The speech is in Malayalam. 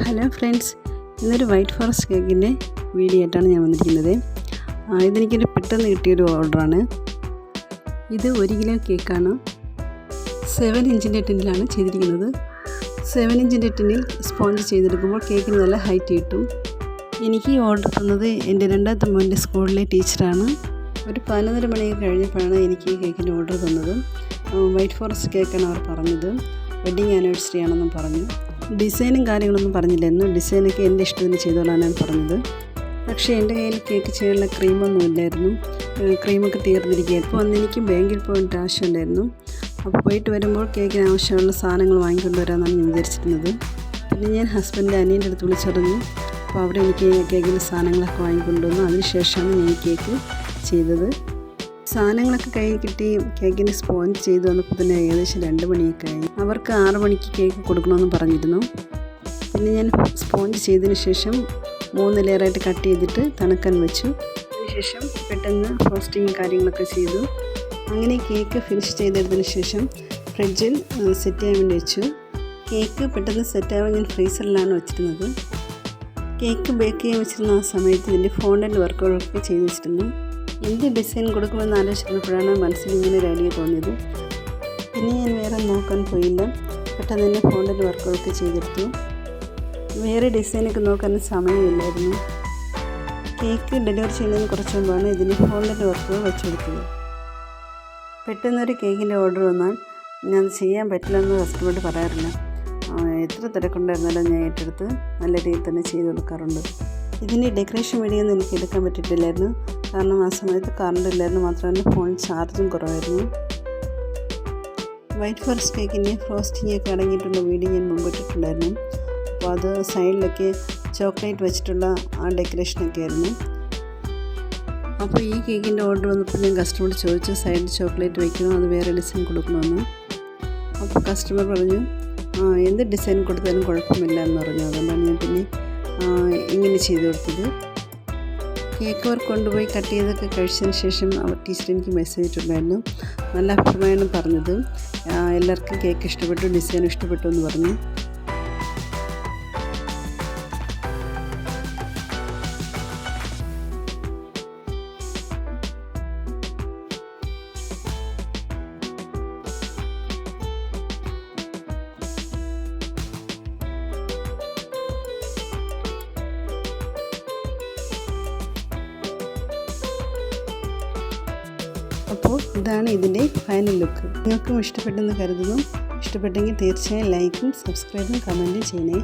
ഹലോ ഫ്രണ്ട്സ്, ഇന്നൊരു വൈറ്റ് ഫോറസ്റ്റ് കേക്കിൻ്റെ വീഡിയോ ആയിട്ടാണ് ഞാൻ വന്നിരിക്കുന്നത്. ഇതെനിക്കൊരു പെട്ടെന്ന് കിട്ടിയൊരു ഓർഡറാണ്. ഇത് 1 കിലോ കേക്കാണ്. 7 ഇഞ്ചിൻ്റെ ടിന്നിലാണ് ചെയ്തിരിക്കുന്നത്. 7 ഇഞ്ചിൻ്റെ ടിന്നിൽ സ്പോഞ്ച് ചെയ്തെടുക്കുമ്പോൾ കേക്കിന് നല്ല ഹൈറ്റ് കിട്ടും. എനിക്ക് ഈ ഓർഡർ തന്നത് എൻ്റെ രണ്ടാമത്തെ മോൻ്റെ സ്കൂളിലെ ടീച്ചറാണ്. ഒരു 11:30 മണിയൊക്കെ കഴിഞ്ഞപ്പോഴാണ് എനിക്ക് ഈ കേക്കിൻ്റെ ഓർഡർ തന്നത്. വൈറ്റ് ഫോറസ്റ്റ് കേക്കാണ് അവർ പറഞ്ഞത്. വെഡ്ഡിങ് ആനിവേഴ്സറി ആണെന്നും പറഞ്ഞു. ഡിസൈനും കാര്യങ്ങളൊന്നും പറഞ്ഞില്ലായിരുന്നു. ഡിസൈനൊക്കെ എൻ്റെ ഇഷ്ടത്തിന് ചെയ്തോളാനാണ് പറഞ്ഞത്. പക്ഷേ എൻ്റെ കയ്യിൽ കേക്ക് ചെയ്യാനുള്ള ക്രീമൊന്നും ഇല്ലായിരുന്നു. ക്രീമൊക്കെ തീർന്നിരിക്കുകയായിരുന്നു. അപ്പോൾ അന്ന് എനിക്ക് ബാങ്കിൽ പോയിട്ട് ആവശ്യമുണ്ടായിരുന്നു. അപ്പോൾ പോയിട്ട് വരുമ്പോൾ കേക്കിന് ആവശ്യമുള്ള സാധനങ്ങൾ വാങ്ങിക്കൊണ്ട് വരാമെന്നാണ് ഞാൻ വിചാരിച്ചിരുന്നത്. പിന്നെ ഞാൻ ഹസ്ബൻഡിൻ്റെ അനിയൻ്റെ അടുത്ത് വിളിച്ചറിഞ്ഞു. അപ്പോൾ അവിടെ എനിക്ക് കേക്കിൻ്റെ സാധനങ്ങളൊക്കെ വാങ്ങിക്കൊണ്ടുവന്നു. അതിനുശേഷമാണ് ഞാൻ ഈ കേക്ക് ചെയ്തത്. സാധനങ്ങളൊക്കെ കയ്യിൽ കിട്ടി കേക്കിന് സ്പോഞ്ച് ചെയ്ത് വന്നപ്പോൾ തന്നെ ഏകദേശം 2 മണിയൊക്കെ ആയി. അവർക്ക് 6 മണിക്ക് കേക്ക് കൊടുക്കണമെന്ന് പറഞ്ഞിരുന്നു. പിന്നെ ഞാൻ സ്പോഞ്ച് ചെയ്തതിന് ശേഷം 3 ലെയറായിട്ട് കട്ട് ചെയ്തിട്ട് തണുക്കാൻ വെച്ചു. അതിനുശേഷം പെട്ടെന്ന് ഫ്രോസ്റ്റിങ് കാര്യങ്ങളൊക്കെ ചെയ്തു. അങ്ങനെ കേക്ക് ഫിനിഷ് ചെയ്തെടുത്തതിന് ശേഷം ഫ്രിഡ്ജിൽ സെറ്റ് ചെയ്യാൻ വേണ്ടി വെച്ചു. കേക്ക് പെട്ടെന്ന് സെറ്റാവാൻ ഞാൻ ഫ്രീസറിലാണ് വെച്ചിരുന്നത്. കേക്ക് ബേക്ക് ചെയ്യാൻ വെച്ചിരുന്ന ആ സമയത്ത് ഇതിൻ്റെ ഫോണ്ടൻ്റ് വർക്കുകളൊക്കെ ചെയ്ത് വെച്ചിരുന്നു. എന്ത് ഡിസൈൻ കൊടുക്കുമെന്ന് ആലോചിച്ചപ്പോഴാണ് മനസ്സിൽ ഇങ്ങനെ ഒരു ഐഡിയ തോന്നിയത്. പിന്നെ ഞാൻ വേറെ നോക്കാൻ പോയില്ല. പെട്ടെന്ന് തന്നെ ഫോണ്ടൻ്റ് വർക്കുകളൊക്കെ ചെയ്തെടുത്തു. വേറെ ഡിസൈനൊക്കെ നോക്കാൻ സമയമില്ലായിരുന്നു. കേക്ക് ഡെലിവറി ചെയ്യുന്നതിന് കുറച്ച് മുമ്പാണ് ഇതിന് ഫോണ്ടൻ്റ് വർക്കുകൾ വെച്ചെടുത്തത്. പെട്ടെന്നൊരു കേക്കിൻ്റെ ഓർഡർ വന്നാൽ ഞാൻ ചെയ്യാൻ പറ്റില്ലെന്ന് കസ്റ്റമറോട് പറയാറില്ല. എത്ര തിരക്കുണ്ടായിരുന്നാലും ഞാൻ ഏറ്റെടുത്ത് നല്ല രീതിയിൽ തന്നെ ചെയ്ത് കൊടുക്കാറുണ്ട്. ഇതിൻ്റെ ഡെക്കറേഷൻ വീഡിയോയൊന്നും എനിക്ക് എടുക്കാൻ പറ്റിയിട്ടില്ലായിരുന്നു. കാരണം ആ സമയത്ത് കറണ്ട് ഇല്ലായിരുന്നു. മാത്രമല്ല ഫോൺ ചാർജും കുറവായിരുന്നു. വൈറ്റ് ഫോറസ്റ്റ് കേക്കിൻ്റെ ഫ്രോസ്റ്റിംഗ് ഒക്കെ അടങ്ങിയിട്ടുള്ള വീഡിയോ ഞാൻ മുമ്പിട്ടിട്ടുണ്ടായിരുന്നു. അപ്പോൾ അത് സൈഡിലൊക്കെ ചോക്ലേറ്റ് വെച്ചിട്ടുള്ള ആ ഡെക്കറേഷനൊക്കെ ആയിരുന്നു. അപ്പോൾ ഈ കേക്കിൻ്റെ ഓർഡർ വന്നപ്പോൾ ഞാൻ കസ്റ്റമറോട് ചോദിച്ചു സൈഡിൽ ചോക്ലേറ്റ് വയ്ക്കണോ അത് വേറെ ഡിസൈൻ കൊടുക്കണമെന്ന്. അപ്പോൾ കസ്റ്റമർ പറഞ്ഞു എന്ത് ഡിസൈൻ കൊടുത്താലും കുഴപ്പമില്ല എന്ന് പറഞ്ഞു. അതുകൊണ്ടാണ് ഞാൻ പിന്നെ ഇങ്ങനെ ചെയ്ത് കൊടുത്തത്. കേക്ക് അവർ കൊണ്ടുപോയി കട്ട് ചെയ്തൊക്കെ കഴിച്ചതിന് ശേഷം അവർ ടീച്ചർ എനിക്ക് മെസ്സേജ് ഇട്ടിട്ടുണ്ടായിരുന്നു. നല്ല അഭിപ്രായമാണ് പറഞ്ഞത്. എല്ലാവർക്കും കേക്ക് ഇഷ്ടപ്പെട്ടു, ഡിസൈൻ ഇഷ്ടപ്പെട്ടു എന്ന് പറഞ്ഞു. അപ്പോൾ ഇതാണ് ഇതിൻ്റെ ഫൈനൽ ലുക്ക്. നിങ്ങൾക്കും ഇഷ്ടപ്പെട്ടെന്ന് കരുതുന്നു. ഇഷ്ടപ്പെട്ടെങ്കിൽ തീർച്ചയായും ലൈക്കും സബ്സ്ക്രൈബും കമൻറ്റും ചെയ്യണേ.